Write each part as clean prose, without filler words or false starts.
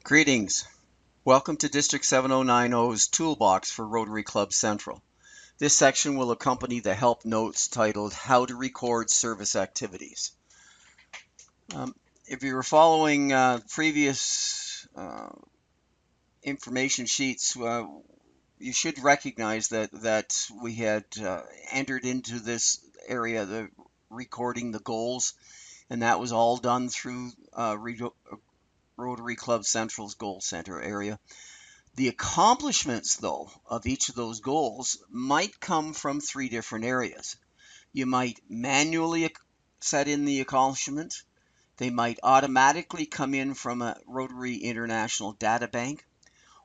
Greetings. Welcome to District 7090's Toolbox for Rotary Club Central. This section will accompany the help notes titled How to Record Service Activities. If you were following previous information sheets, you should recognize that we had entered into this area, the recording the goals, and that was all done through Rotary Club Central's Goal Center area. The accomplishments, though, of each of those goals might come from three different areas. You might manually set in the accomplishment. They might automatically come in from a Rotary International data bank.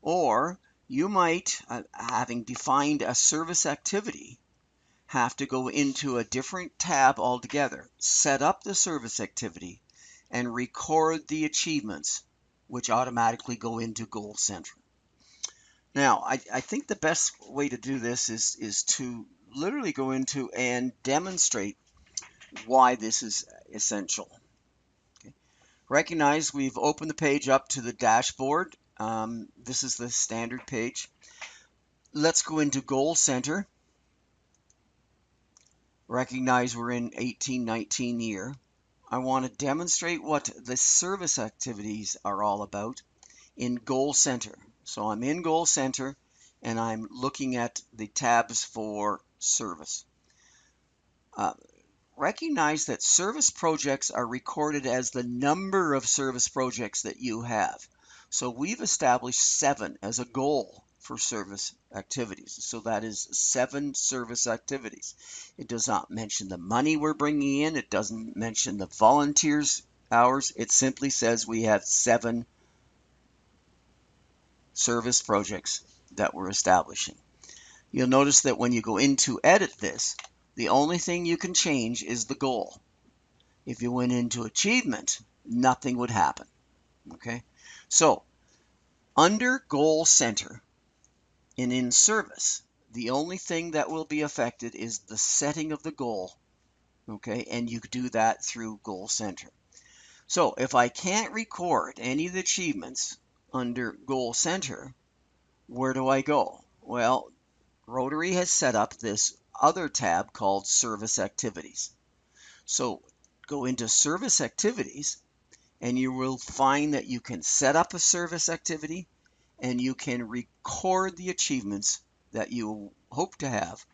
Or you might, having defined a service activity, have to go into a different tab altogether, set up the service activity, and record the achievements, which automatically go into Goal Center. Now, I think the best way to do this is to literally go into and demonstrate why this is essential. Okay. Recognize we've opened the page up to the dashboard. This is the standard page. Let's go into Goal Center. Recognize we're in 18-19 year. I want to demonstrate what the service activities are all about in Goal Center. So I'm in Goal Center and I'm looking at the tabs for service. Recognize that service projects are recorded as the number of service projects that you have. So we've established 7 as a goal for service activities. So that is 7 service activities. It does not mention the money we're bringing in. It doesn't mention the volunteers hours. It simply says we have 7 service projects that we're establishing. You'll notice that when you go in to edit this, the only thing you can change is the goal. If you went into achievement, nothing would happen. Okay, so under Goal Center and in service, the only thing that will be affected is the setting of the goal. Okay, and you do that through Goal Center. So if I can't record any of the achievements under Goal Center, where do I go? Well, Rotary has set up this other tab called Service Activities. So go into Service Activities and you will find that you can set up a service activity and you can record the achievements that you hope to have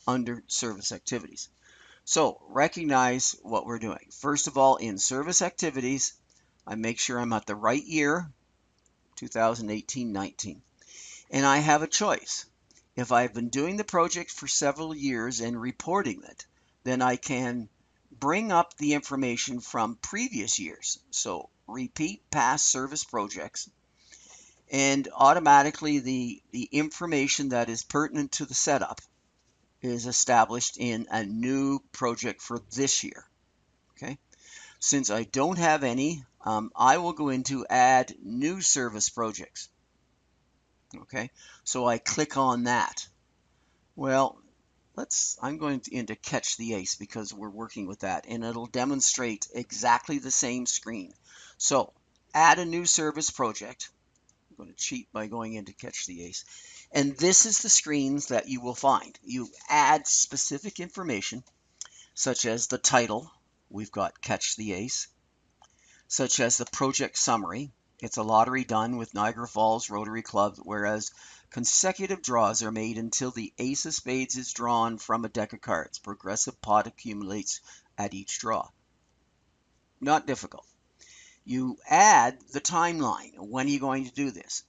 under Service Activities. So recognize what we're doing. First of all, in Service Activities, I make sure I'm at the right year, 2018-19. And I have a choice. If I've been doing the project for several years and reporting it, then I can bring up the information from previous years. So repeat past service projects, and automatically the information that is pertinent to the setup is established in a new project for this year. Okay. Since I don't have any, I will go into add new service projects. Okay, so I click on that. Well, I'm going into Catch the Ace because we're working with that, and it'll demonstrate exactly the same screen. So add a new service project. I'm going to cheat by going into Catch the Ace. And this is the screens that you will find. You add specific information, such as the title. We've got Catch the Ace. Such as the project summary. It's a lottery done with Niagara Falls Rotary Club, whereas consecutive draws are made until the ace of spades is drawn from a deck of cards. Progressive pot accumulates at each draw. Not difficult. You add the timeline. When are you going to do this?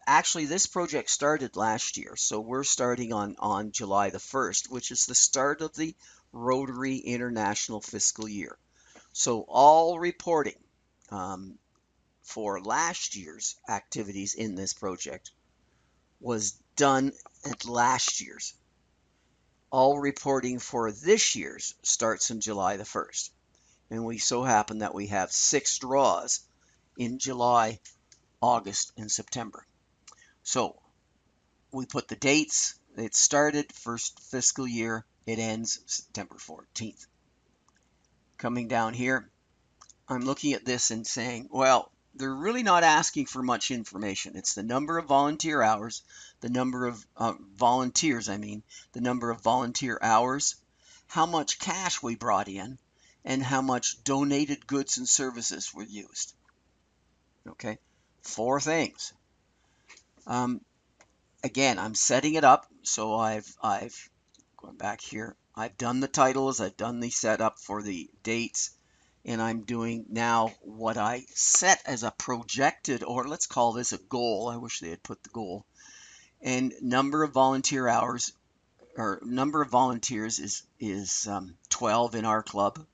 Actually, this project started last year, so we're starting on July the 1st, which is the start of the Rotary International fiscal year. So all reporting for last year's activities in this project was done at last year's. All reporting for this year's starts on July the 1st. And we so happen that we have 6 draws in July, August, and September. So we put the dates. It started first fiscal year. It ends September 14th. Coming down here, I'm looking at this and saying, well, they're really not asking for much information. It's the number of volunteer hours, the number of volunteers, the number of volunteer hours, how much cash we brought in, and how much donated goods and services were used. Okay, 4 things. Again, I'm setting it up, so I've going back here. I've done the titles, I've done the setup for the dates, and I'm doing now what I set as a projected, or let's call this a goal. I wish they had put the goal. And number of volunteer hours, or number of volunteers is 12 in our club.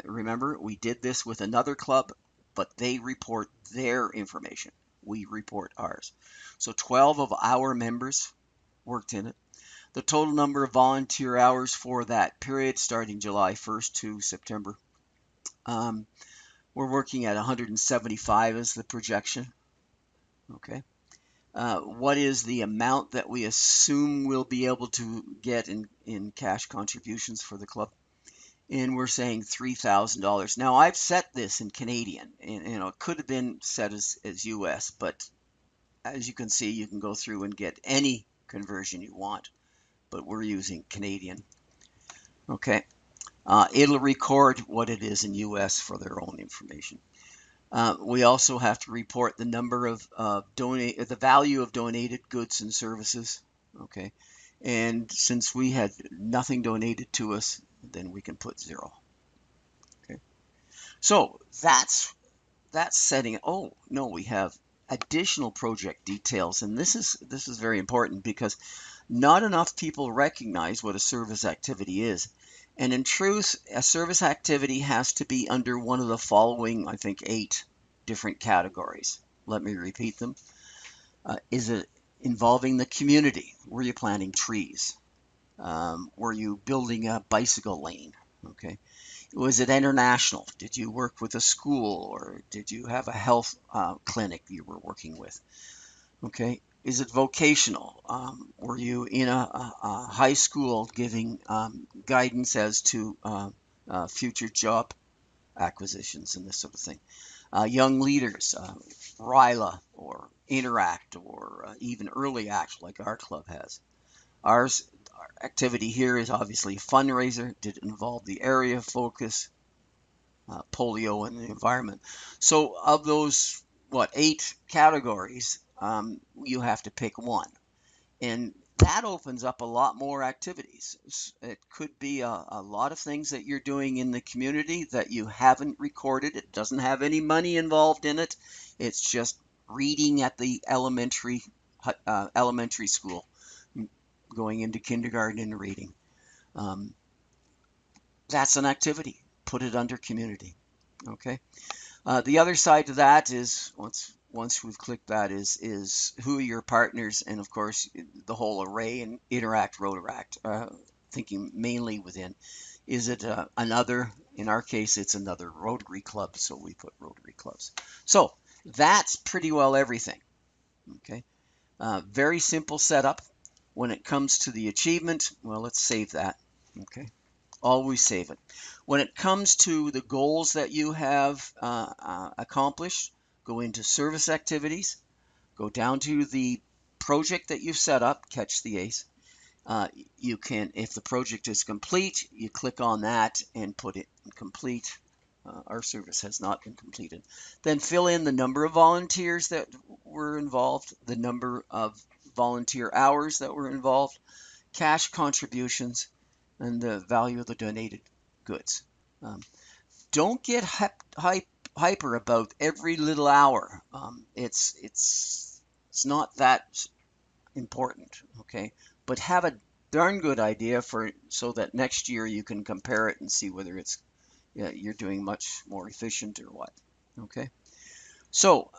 Remember, we did this with another club, but they report their information. We report ours. So 12 of our members worked in it. The total number of volunteer hours for that period, starting July 1st to September, we're working at 175 as the projection. Okay. What is the amount that we assume we'll be able to get in cash contributions for the club? And we're saying $3,000. Now, I've set this in Canadian, and it could have been set as US, but as you can see, you can go through and get any conversion you want, but we're using Canadian. Okay. It'll record what it is in US for their own information. We also have to report the number of the value of donated goods and services. Okay, and since we had nothing donated to us, then we can put 0. Okay, so that's setting. Oh no, we have additional project details, and this is very important because not enough people recognize what a service activity is. And in truth, a service activity has to be under one of the following, I think, 8 different categories. Let me repeat them. Is it involving the community? Were you planting trees? Were you building a bicycle lane? Okay. Was it international? Did you work with a school, or did you have a health clinic you were working with? Okay. Is it vocational? Were you in a high school giving guidance as to future job acquisitions and this sort of thing? Young leaders, RILA or Interact, or even Early Act like our club has. Our activity here is obviously a fundraiser. Did it involve the area focus, polio, and the environment? So of those, 8 categories, you have to pick one. And that opens up a lot more activities. It could be a lot of things that you're doing in the community that you haven't recorded. It doesn't have any money involved in it. It's just reading at the elementary school, going into kindergarten and reading. That's an activity. Put it under community. Okay. The other side to that is, once we've clicked that, is who are your partners, and of course the whole array, and Interact, Rotaract, thinking mainly within. Is it another? In our case, it's another Rotary club, so we put Rotary clubs. So that's pretty well everything. Okay, very simple setup. When it comes to the achievement, well, let's save that. Okay. Always save it. When it comes to the goals that you have accomplished, go into service activities, go down to the project that you've set up, catch the ace. You can, if the project is complete, you click on that and put it in complete. Our service has not been completed. Then fill in the number of volunteers that were involved, the number of volunteer hours that were involved, cash contributions, and the value of the donated goods. Don't get hyper about every little hour. It's not that important, okay? But have a darn good idea so that next year you can compare it and see whether you're doing much more efficient or what. Okay, so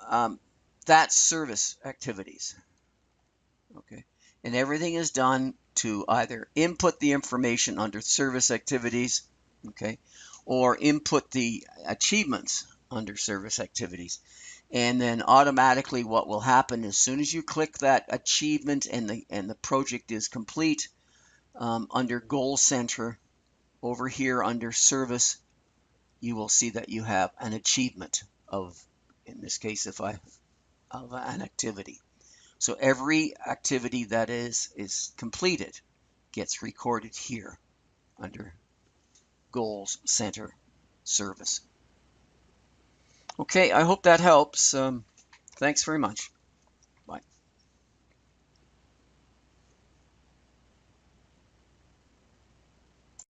that's service activities. Okay, and everything is done to either input the information under service activities, okay, or input the achievements under service activities. And then automatically what will happen as soon as you click that achievement and the project is complete, under Goal Center over here under service, you will see that you have an achievement of in this case, if I of an activity. So every activity that is completed gets recorded here under Goals Center Service. Okay, I hope that helps. Thanks very much.